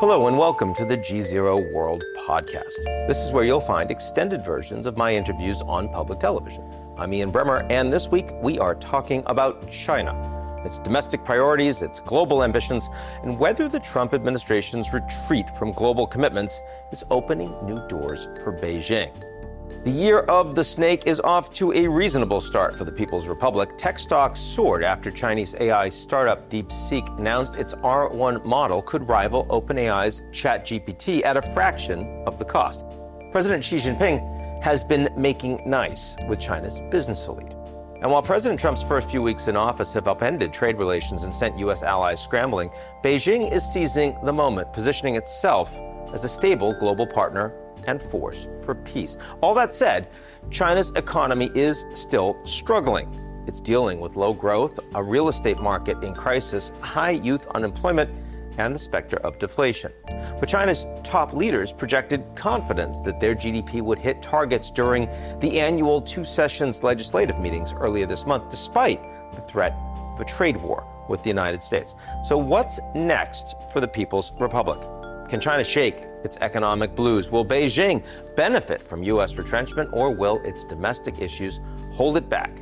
Hello and welcome to the GZERO World Podcast. This is where you'll find extended versions of my interviews on public television. I'm Ian Bremmer, and this week we are talking about China, its domestic priorities, its global ambitions, and whether the Trump administration's retreat from global commitments is opening new doors for Beijing. The year of the snake is off to a reasonable start for the People's Republic. Tech stocks soared after Chinese AI startup DeepSeek announced its R1 model could rival OpenAI's ChatGPT at a fraction of the cost. President Xi Jinping has been making nice with China's business elite. And while President Trump's first few weeks in office have upended trade relations and sent U.S. allies scrambling, Beijing is seizing the moment, positioning itself as a stable global partner and force for peace. All that said, China's economy is still struggling. It's dealing with low growth, a real estate market in crisis, high youth unemployment, and the specter of deflation. But China's top leaders projected confidence that their GDP would hit targets during the annual two sessions legislative meetings earlier this month, despite the threat of a trade war with the United States. So what's next for the People's Republic? Can China shake its economic blues? Will Beijing benefit from U.S. retrenchment, or will its domestic issues hold it back?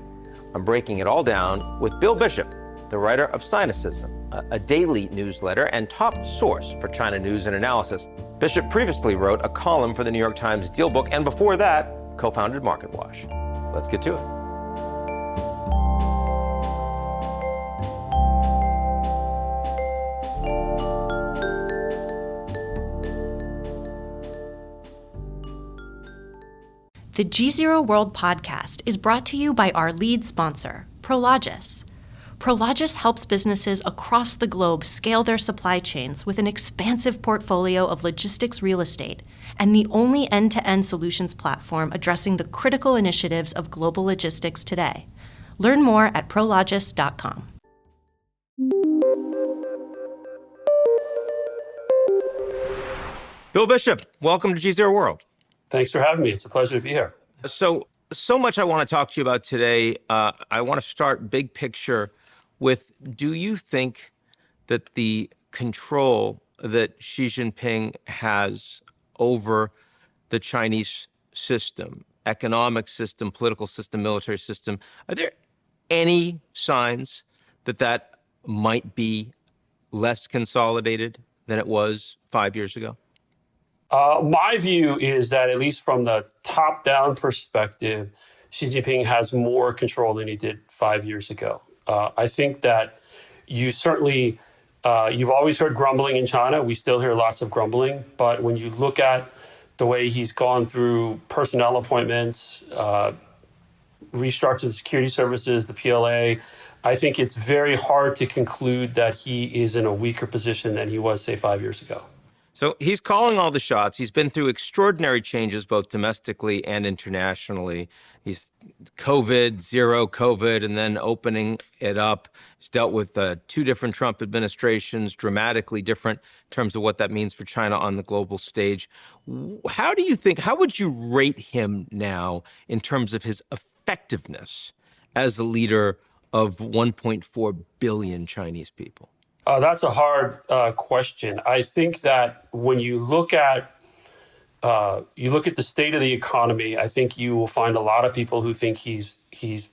I'm breaking it all down with Bill Bishop, the writer of Sinocism, a daily newsletter and top source for China news and analysis. Bishop previously wrote a column for the New York Times Deal Book, and before that, co-founded MarketWatch. Let's get to it. The GZERO World Podcast is brought to you by our lead sponsor, Prologis. Prologis helps businesses across the globe scale their supply chains with an expansive portfolio of logistics real estate and the only end-to-end solutions platform addressing the critical initiatives of global logistics today. Learn more at prologis.com. Bill Bishop, welcome to GZERO World. Thanks for having me. It's a pleasure to be here. So much I want to talk to you about today. I want to start big picture with, do you think that the control that Xi Jinping has over the Chinese system, economic system, political system, military system, are there any signs that that might be less consolidated than it was 5 years ago? My view is that, at least from the top-down perspective, Xi Jinping has more control than he did 5 years ago. I think that you've always heard grumbling in China. We still hear lots of grumbling. But when you look at the way he's gone through personnel appointments, restructured the security services, the PLA, I think it's very hard to conclude that he is in a weaker position than he was, say, 5 years ago. So he's calling all the shots. He's been through extraordinary changes, both domestically and internationally. He's COVID, zero COVID, and then opening it up. He's dealt with two different Trump administrations, dramatically different in terms of what that means for China on the global stage. How would you rate him now in terms of his effectiveness as the leader of 1.4 billion Chinese people? That's a hard question. I think that when you look at the state of the economy, I think you will find a lot of people who think he's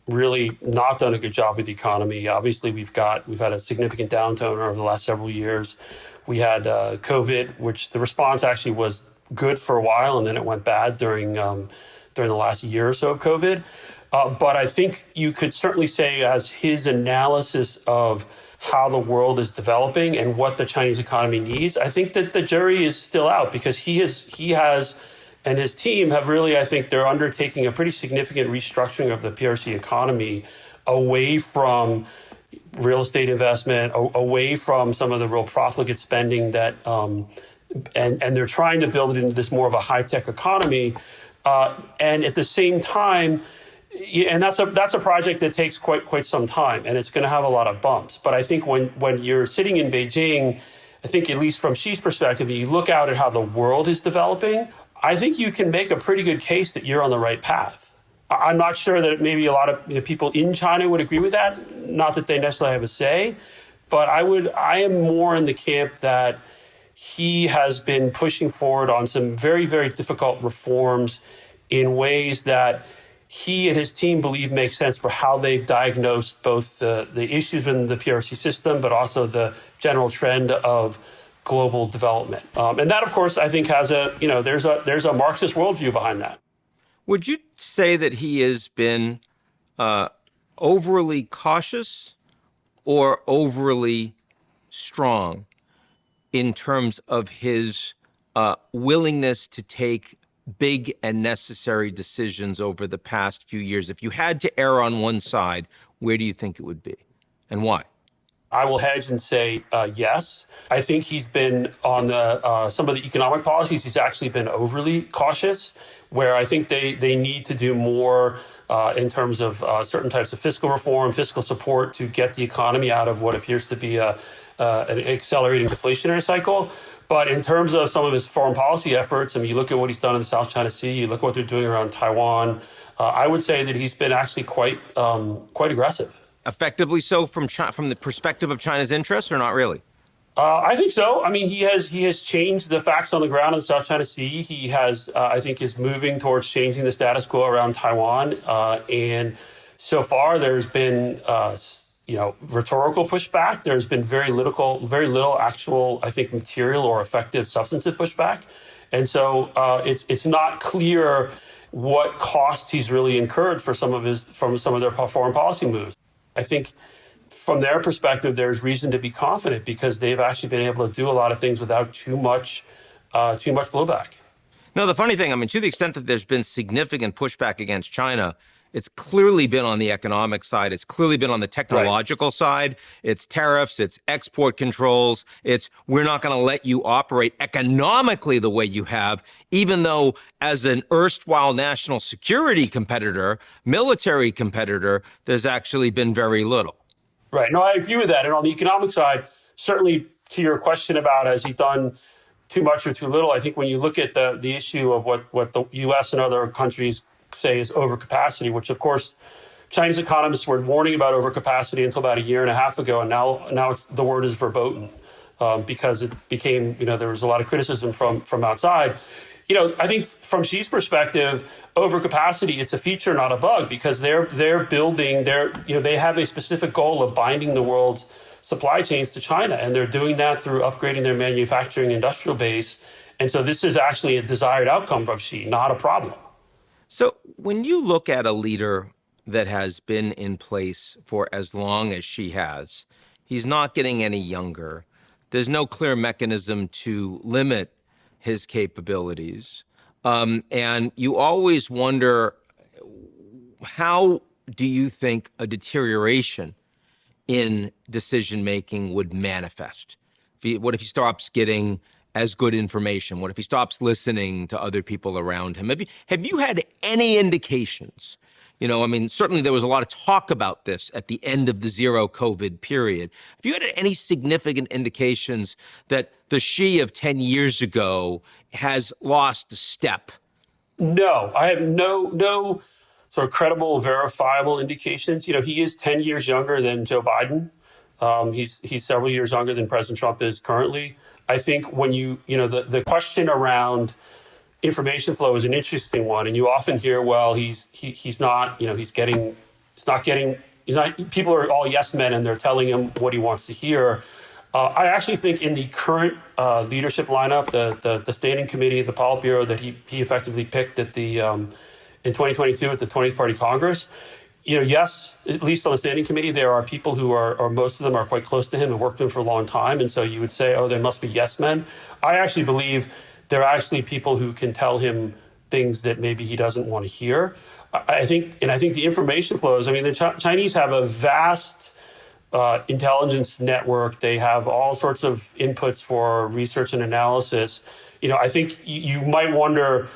really not done a good job with the economy. Obviously, we've had a significant downturn over the last several years. We had COVID, which the response actually was good for a while, and then it went bad during the last year or so of COVID. But I think you could certainly say, as his analysis of how the world is developing and what the Chinese economy needs, I think that the jury is still out, because he has and his team have really, I think they're undertaking a pretty significant restructuring of the PRC economy away from real estate investment, away from some of the real profligate spending that, and they're trying to build it into this more of a high-tech economy. And at the same time, and that's a project that takes quite some time, and it's going to have a lot of bumps. But I think when you're sitting in Beijing, I think, at least from Xi's perspective, you look out at how the world is developing, I think you can make a pretty good case that you're on the right path. I'm not sure that maybe a lot of people in China would agree with that. Not that they necessarily have a say, but I am more in the camp that he has been pushing forward on some very, very difficult reforms in ways that he and his team believe make sense for how they've diagnosed both the issues within the PRC system, but also the general trend of global development. And that, of course, I think has there's a Marxist worldview behind that. Would you say that he has been overly cautious or overly strong in terms of his willingness to take big and necessary decisions over the past few years? If you had to err on one side, where do you think it would be, and why? I will hedge and say yes. I think he's been on the some of the economic policies. He's actually been overly cautious, where I think they need to do more in terms of certain types of fiscal reform, fiscal support to get the economy out of what appears to be an accelerating deflationary cycle. But in terms of some of his foreign policy efforts, I mean, you look at what he's done in the South China Sea, you look at what they're doing around Taiwan, I would say that he's been actually quite aggressive. Effectively so from the perspective of China's interests, or not really? I think so. I mean, he has changed the facts on the ground in the South China Sea. He has, I think, is moving towards changing the status quo around Taiwan. And so far, there's been, rhetorical pushback. There's been very little actual, I think, material or effective substantive pushback. And so it's not clear what costs he's really incurred from some of their foreign policy moves. I think from their perspective, there's reason to be confident because they've actually been able to do a lot of things without too much blowback. No, the funny thing, I mean, to the extent that there's been significant pushback against China, it's clearly been on the economic side. It's clearly been on the technological side. It's tariffs, it's export controls. It's we're not going to let you operate economically the way you have, even though as an erstwhile national security competitor, military competitor, there's actually been very little. Right. No, I agree with that. And on the economic side, certainly to your question about has he done too much or too little, I think when you look at the issue of what the U.S. and other countries say is overcapacity, which of course Chinese economists were warning about overcapacity until about a year and a half ago, and now the word is verboten because it became there was a lot of criticism from outside. I think from Xi's perspective, overcapacity, it's a feature, not a bug, because they're building they have a specific goal of binding the world's supply chains to China, and they're doing that through upgrading their manufacturing industrial base. And so this is actually a desired outcome of Xi, not a problem. So when you look at a leader that has been in place for as long as Xi has, he's not getting any younger. There's no clear mechanism to limit his capabilities. And you always wonder, how do you think a deterioration in decision-making would manifest? What if he stops getting as good information? What if he stops listening to other people around him? Have you had any indications? Certainly there was a lot of talk about this at the end of the zero COVID period. Have you had any significant indications that the Xi of 10 years ago has lost a step? No, I have no sort of credible, verifiable indications. He is 10 years younger than Joe Biden. He's several years younger than President Trump is currently. I think when the question around information flow is an interesting one, and you often hear, well, people are all yes men and they're telling him what he wants to hear. I actually think in the current leadership lineup, the standing committee, the Politburo that he effectively picked at in 2022 at the 20th Party Congress, yes, at least on the standing committee, there are people who are most of them are quite close to him and worked with him for a long time. And so you would say, oh, there must be yes men. I actually believe there are actually people who can tell him things that maybe he doesn't want to hear. I think the information flows, I mean, the Chinese have a vast intelligence network. They have all sorts of inputs for research and analysis. I think you might wonder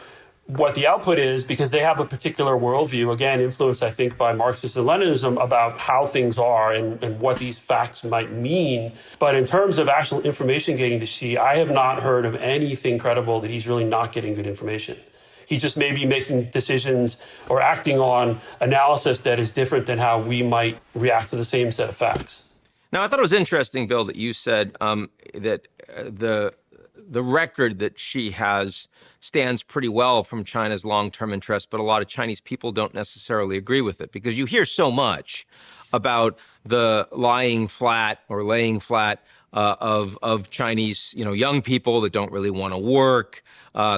what the output is because they have a particular worldview, again, influenced, I think, by Marxism and Leninism about how things are and what these facts might mean. But in terms of actual information getting to Xi, I have not heard of anything credible that he's really not getting good information. He just may be making decisions or acting on analysis that is different than how we might react to the same set of facts. Now, I thought it was interesting, Bill, that you said that the record that Xi has stands pretty well from China's long-term interests, but a lot of Chinese people don't necessarily agree with it because you hear so much about the lying flat or laying flat of Chinese, young people that don't really want to work.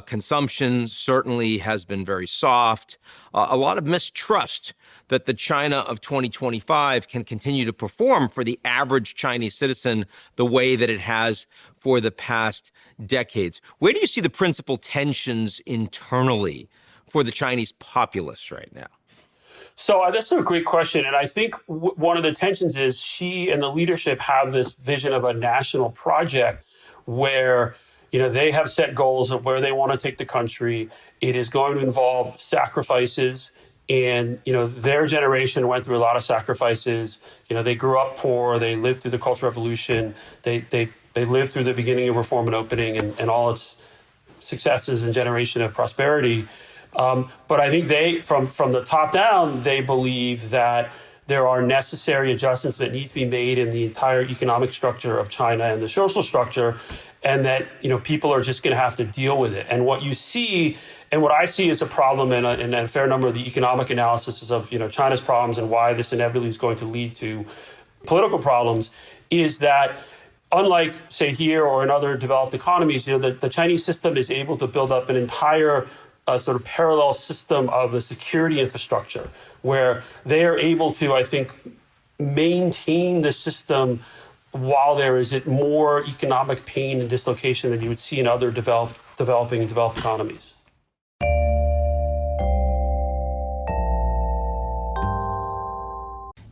Consumption certainly has been very soft. A lot of mistrust that the China of 2025 can continue to perform for the average Chinese citizen the way that it has for the past decades. Where do you see the principal tensions internally for the Chinese populace right now? So that's a great question. And I think one of the tensions is Xi and the leadership have this vision of a national project where, they have set goals of where they want to take the country. It is going to involve sacrifices. And, their generation went through a lot of sacrifices. They grew up poor. They lived through the Cultural Revolution. They lived through the beginning of reform and opening and all its successes and generation of prosperity. But I think they, from the top down, they believe that there are necessary adjustments that need to be made in the entire economic structure of China and the social structure, and that people are just going to have to deal with it. And what you see, and what I see as a problem in a fair number of the economic analysis of China's problems and why this inevitably is going to lead to political problems, is that unlike, say, here or in other developed economies, the Chinese system is able to build up an entire sort of parallel system of a security infrastructure where they are able to, I think, maintain the system while there is more economic pain and dislocation than you would see in other developed economies.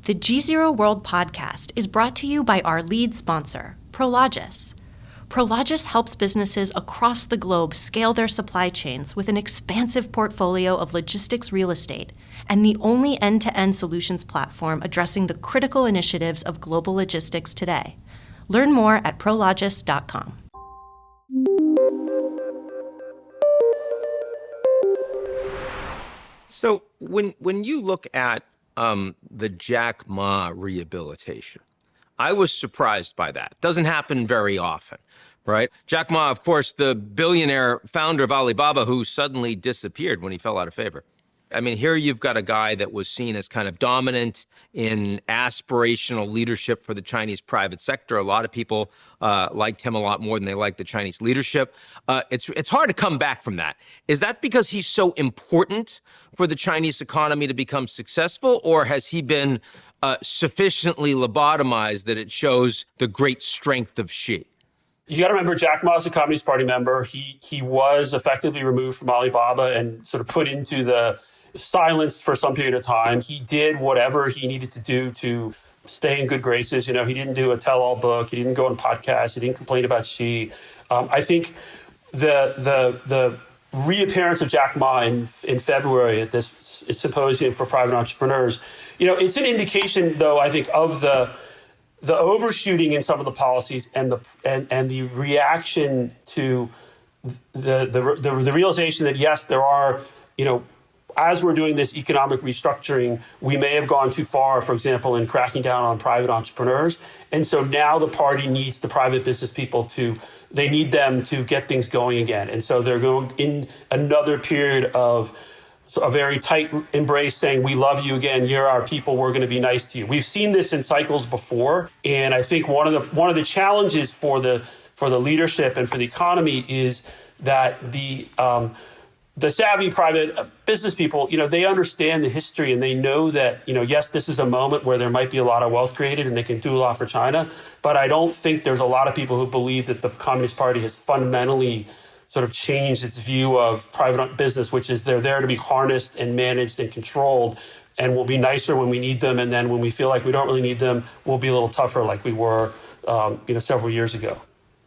The GZERO World Podcast is brought to you by our lead sponsor, Prologis. Prologis helps businesses across the globe scale their supply chains with an expansive portfolio of logistics real estate and the only end-to-end solutions platform addressing the critical initiatives of global logistics today. Learn more at prologis.com. So when you look at the Jack Ma rehabilitation, I was surprised by that. Doesn't happen very often, right? Jack Ma, of course, the billionaire founder of Alibaba who suddenly disappeared when he fell out of favor. I mean, here you've got a guy that was seen as kind of dominant in aspirational leadership for the Chinese private sector. A lot of people liked him a lot more than they liked the Chinese leadership. It's hard to come back from that. Is that because he's so important for the Chinese economy to become successful, or has he been sufficiently lobotomized that it shows the great strength of Xi? You got to remember, Jack Ma is a Communist Party member. He was effectively removed from Alibaba and sort of put into the silence for some period of time. He did whatever he needed to do to stay in good graces. He didn't do a tell-all book. He didn't go on podcasts. He didn't complain about Xi. I think the reappearance of Jack Ma in February at this symposium for private entrepreneurs, it's an indication, though, I think, of the overshooting in some of the policies and the reaction to the realization that, yes, there are, as we're doing this economic restructuring, we may have gone too far, for example, in cracking down on private entrepreneurs. And so now the party needs the private business people they need them to get things going again. And so they're going in another period of a very tight embrace saying, we love you again, you're our people, we're going to be nice to you. We've seen this in cycles before. And I think one of the challenges for the leadership and for the economy is that the savvy private business people, they understand the history and they know that, yes, this is a moment where there might be a lot of wealth created and they can do a lot for China. But I don't think there's a lot of people who believe that the Communist Party has fundamentally sort of changed its view of private business, which is they're there to be harnessed and managed and controlled, and will be nicer when we need them. And then when we feel like we don't really need them, we'll be a little tougher like we were, several years ago.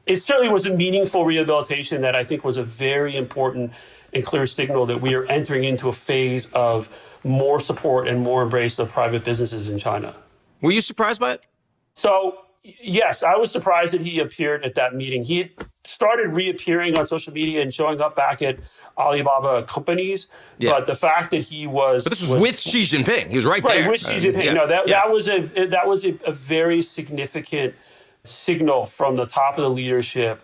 It certainly was a meaningful rehabilitation that I think was a very important and clear signal that we are entering into a phase of more support and more embrace of private businesses in China. Were you surprised by it? So, yes, I was surprised that he appeared at that meeting. He had started reappearing on social media and showing up back at Alibaba companies. Yeah. But the fact that he was... But this was with Xi Jinping. He was right there. Right, with Xi Jinping. No, that was a very significant signal from the top of the leadership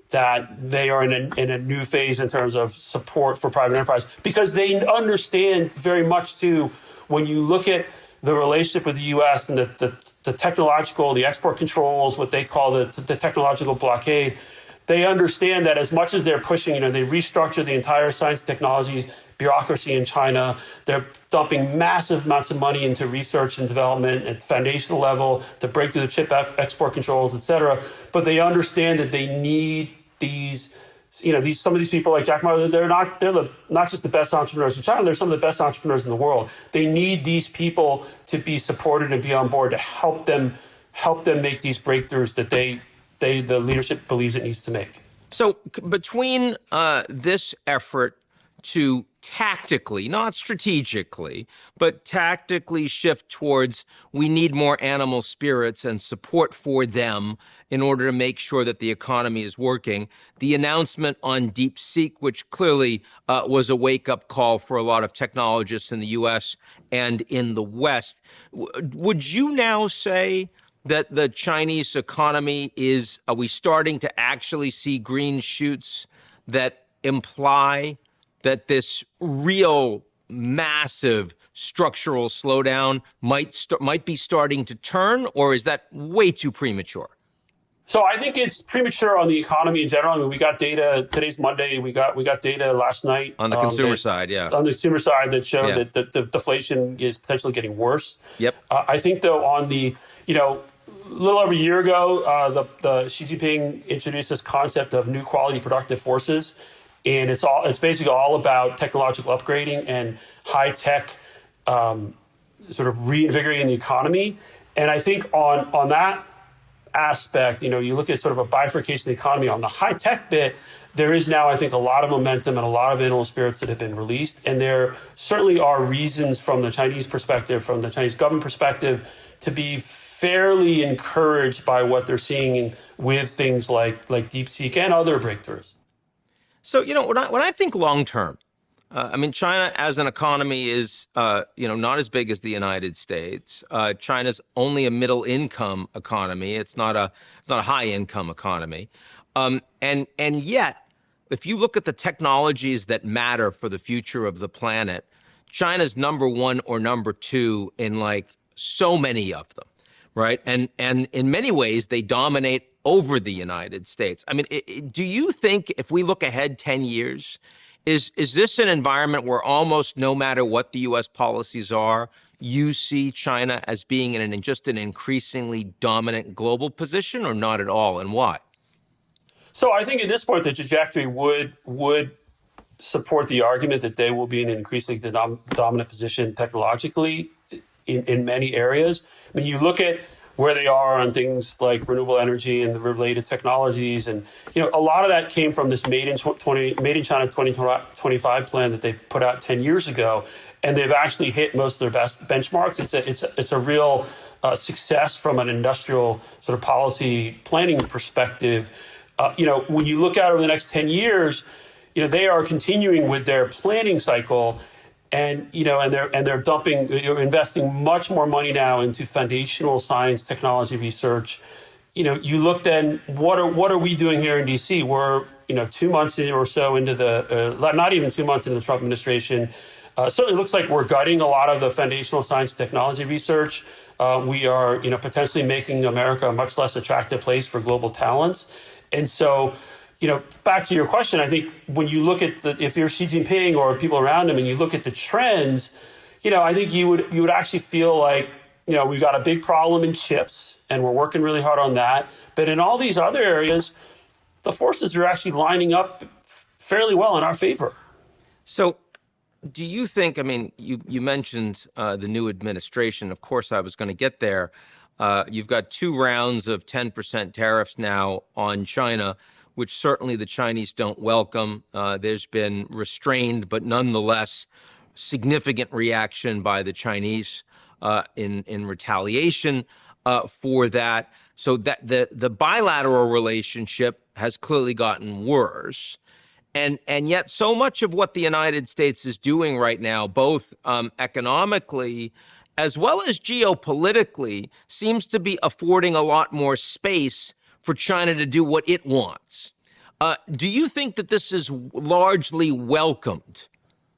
that they are in a new phase in terms of support for private enterprise, because they understand very much too, when you look at the relationship with the U.S. and the technological, the export controls, what they call the technological blockade, they understand that as much as they're pushing, they restructure the entire science and technology bureaucracy in China. They're dumping massive amounts of money into research and development at foundational level to break through the chip export controls, et cetera. But they understand that they need these, some of these people like Jack Ma. They're not just the best entrepreneurs in China. They're some of the best entrepreneurs in the world. They need these people to be supported and be on board to help them make these breakthroughs that the leadership believes it needs to make. So between this effort to tactically, not strategically, but tactically shift towards we need more animal spirits and support for them in order to make sure that the economy is working, the announcement on DeepSeek, which clearly was a wake-up call for a lot of technologists in the U.S. and in the West, would you now say that the Chinese economy are we starting to actually see green shoots that imply that this real massive structural slowdown might be starting to turn, or is that way too premature? So I think it's premature on the economy in general. I mean, we got data. Today's Monday. We got data last night on the consumer side. Yeah, on the consumer side that showed that the deflation is potentially getting worse. Yep. I think though on the a little over a year ago, the Xi Jinping introduced this concept of new quality productive forces. And it's basically all about technological upgrading and high tech sort of reinvigorating the economy. And I think on that aspect, you look at sort of a bifurcation of the economy. On the high tech bit, there is now, I think, a lot of momentum and a lot of animal spirits that have been released. And there certainly are reasons from the Chinese perspective, from the Chinese government perspective, to be fairly encouraged by what they're seeing with things like DeepSeek and other breakthroughs. So, when I think long term, China as an economy is, not as big as the United States. China's only a middle income economy. It's not a high income economy. And yet, if you look at the technologies that matter for the future of the planet, China's number one or number two in so many of them, right? And in many ways, they dominate over the United States. Do you think if we look ahead 10 years, is this an environment where almost no matter what the U.S. policies are, you see China as being in just an increasingly dominant global position, or not at all, and why? So I think at this point, the trajectory would support the argument that they will be in an increasingly dominant position technologically in many areas. You look at where they are on things like renewable energy and the related technologies. And, a lot of that came from this Made in China 2025 plan that they put out 10 years ago. And they've actually hit most of their best benchmarks. It's a real success from an industrial sort of policy planning perspective. When you look out over the next 10 years, they are continuing with their planning cycle. And they're investing much more money now into foundational science, technology research. You look then, what are we doing here in DC? We're 2 months or so into not even 2 months into the Trump administration. Certainly looks like we're gutting a lot of the foundational science and technology research. We are potentially making America a much less attractive place for global talents. And so, back to your question, I think when you look at if you're Xi Jinping or people around him and you look at the trends, I think you would actually feel like, we've got a big problem in chips and we're working really hard on that. But in all these other areas, the forces are actually lining up fairly well in our favor. So do you think, you mentioned the new administration. Of course, I was going to get there. You've got 2 rounds of 10% tariffs now on China, which certainly the Chinese don't welcome. There's been restrained, but nonetheless, significant reaction by the Chinese in retaliation for that. So that the bilateral relationship has clearly gotten worse. And yet so much of what the United States is doing right now, both economically as well as geopolitically, seems to be affording a lot more space for China to do what it wants. Do you think that this is largely welcomed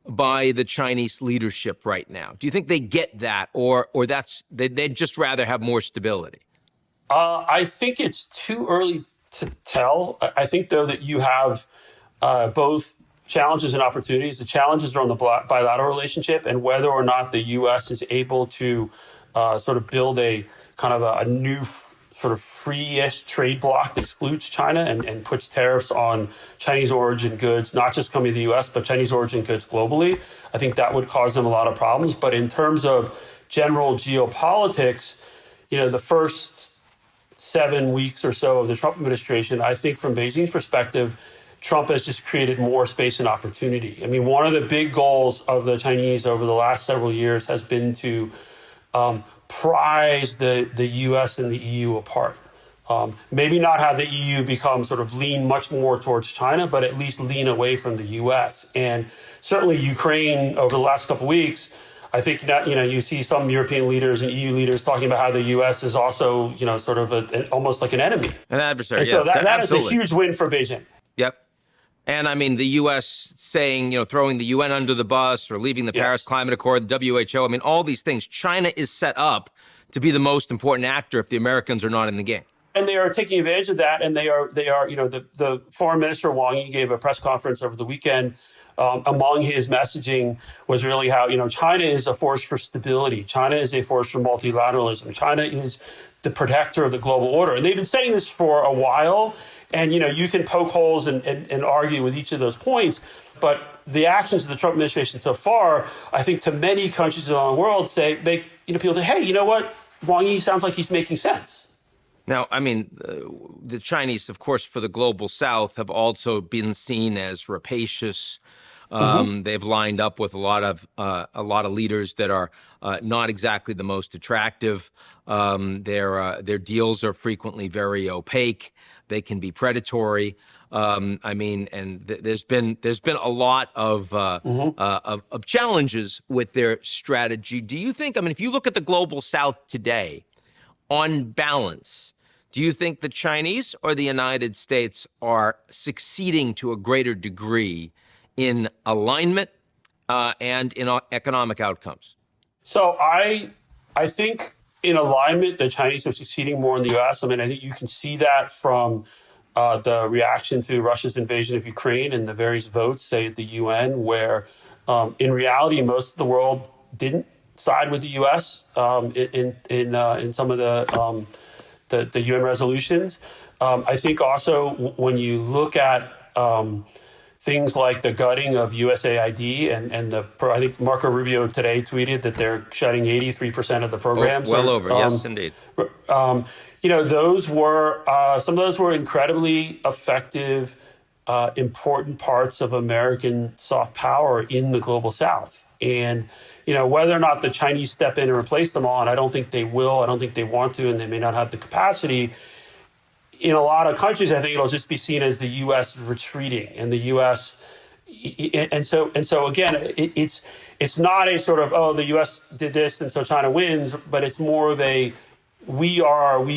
by the Chinese leadership right now? Do you think they get that, or they'd just rather have more stability? I think it's too early to tell. I think, though, that you have both challenges and opportunities. The challenges are on the bilateral relationship and whether or not the U.S. is able to sort of build a kind of a new sort of free-ish trade bloc that excludes China and puts tariffs on Chinese origin goods, not just coming to the U.S., but Chinese origin goods globally. I think that would cause them a lot of problems. But in terms of general geopolitics, the first 7 weeks or so of the Trump administration, I think from Beijing's perspective, Trump has just created more space and opportunity. I mean, one of the big goals of the Chinese over the last several years has been to prize the U.S. and the EU apart. Maybe not have the EU become sort of lean much more towards China, but at least lean away from the U.S. And certainly Ukraine over the last couple of weeks, I think that, you see some European leaders and EU leaders talking about how the U.S. is also, sort of almost like an enemy. An adversary, and so yeah. that is a huge win for Beijing. Yep. And I mean, the U.S. saying, throwing the UN under the bus or leaving the Paris Climate Accord, the WHO, I mean, all these things. China is set up to be the most important actor if the Americans are not in the game. And they are taking advantage of that. And they are, the foreign minister Wang Yi gave a press conference over the weekend. Among his messaging was really how, China is a force for stability. China is a force for multilateralism. China is the protector of the global order. And they've been saying this for a while. And, you can poke holes and argue with each of those points. But the actions of the Trump administration so far, I think to many countries around the world people say, hey, you know what? Wang Yi sounds like he's making sense. Now, I mean, the Chinese, of course, for the global South have also been seen as rapacious. They've lined up with a lot of leaders that are not exactly the most attractive. Their deals are frequently very opaque. They can be predatory. There's been a lot of challenges with their strategy. Do you think? I mean, if you look at the global South today, on balance, do you think the Chinese or the United States are succeeding to a greater degree in alignment and in economic outcomes? So I think in alignment, the Chinese are succeeding more in the U.S. I mean, I think you can see that from the reaction to Russia's invasion of Ukraine and the various votes, say, at the UN, where in reality, most of the world didn't side with the U.S. In some of the UN resolutions. I think also when you look at things like the gutting of USAID and I think Marco Rubio today tweeted that they're shutting 83% of the programs. Well over, yes, indeed. Those were some of those were incredibly effective, important parts of American soft power in the global South. And whether or not the Chinese step in and replace them all, and I don't think they will. I don't think they want to, and they may not have the capacity. In a lot of countries, I think it'll just be seen as the U.S. retreating, and the U.S. And so again, it's not a sort of the U.S. did this and so China wins, but it's more of a we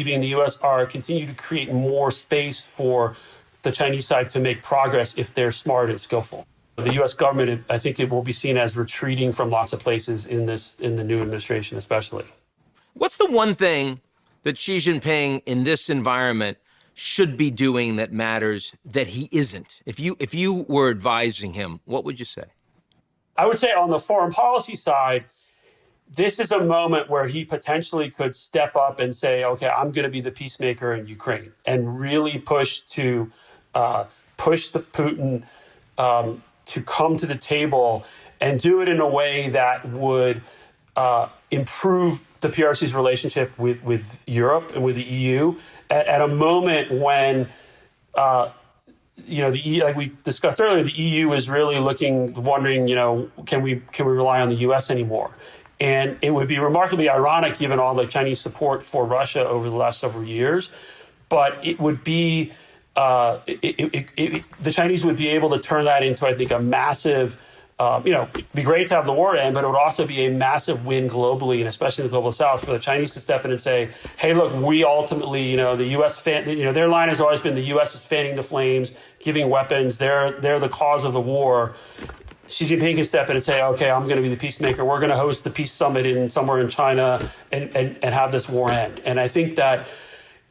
being the U.S. continue to create more space for the Chinese side to make progress if they're smart and skillful. The U.S. government, I think it will be seen as retreating from lots of places in the new administration, especially. What's the one thing that Xi Jinping in this environment should be doing that matters that he isn't? If you were advising him, what would you say? I would say on the foreign policy side, this is a moment where he potentially could step up and say, okay, I'm going to be the peacemaker in Ukraine and really push the Putin to come to the table and do it in a way that would improve the PRC's relationship with Europe and with the EU at a moment when, the EU, like we discussed earlier, the EU is really wondering, can we rely on the US anymore? And it would be remarkably ironic, given all the Chinese support for Russia over the last several years, but it would be the Chinese would be able to turn that into, I think, a massive it'd be great to have the war end, but it would also be a massive win globally, and especially in the global South, for the Chinese to step in and say, hey, look, we ultimately, the U.S. their line has always been the U.S. is fanning the flames, giving weapons. They're the cause of the war. Xi Jinping can step in and say, okay, I'm going to be the peacemaker. We're going to host the peace summit somewhere in China and have this war end. And I think that,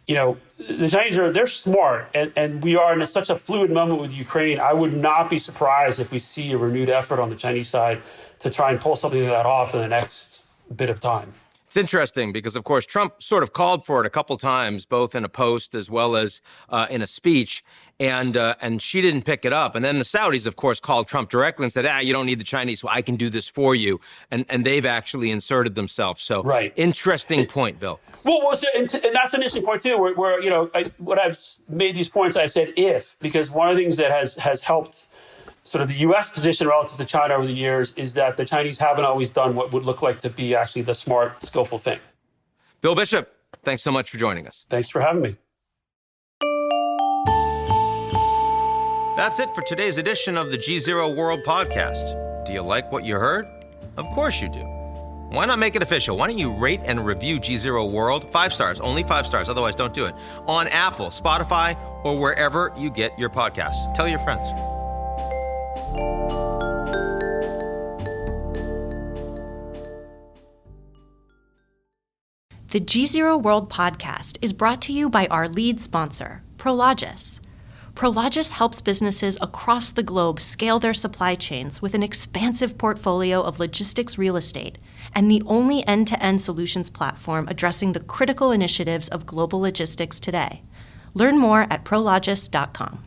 the Chinese they're smart, and we are in such a fluid moment with Ukraine. I would not be surprised if we see a renewed effort on the Chinese side to try and pull something like that off in the next bit of time. It's interesting because, of course, Trump sort of called for it a couple times, both in a post as well as in a speech, and Xi didn't pick it up. And then the Saudis, of course, called Trump directly and said, you don't need the Chinese, so I can do this for you. And they've actually inserted themselves. So right. Interesting point, Bill. Well, and that's an interesting point, too, where when I've made these points, I've said because one of the things that has helped sort of the U.S. position relative to China over the years is that the Chinese haven't always done what would look like to be actually the smart, skillful thing. Bill Bishop, thanks so much for joining us. Thanks for having me. That's it for today's edition of the GZERO World Podcast. Do you like what you heard? Of course you do. Why not make it official? Why don't you rate and review GZERO World? 5 stars, only 5 stars, otherwise don't do it. On Apple, Spotify, or wherever you get your podcasts. Tell your friends. The GZERO World Podcast is brought to you by our lead sponsor, Prologis. Prologis helps businesses across the globe scale their supply chains with an expansive portfolio of logistics real estate and the only end-to-end solutions platform addressing the critical initiatives of global logistics today. Learn more at prologis.com.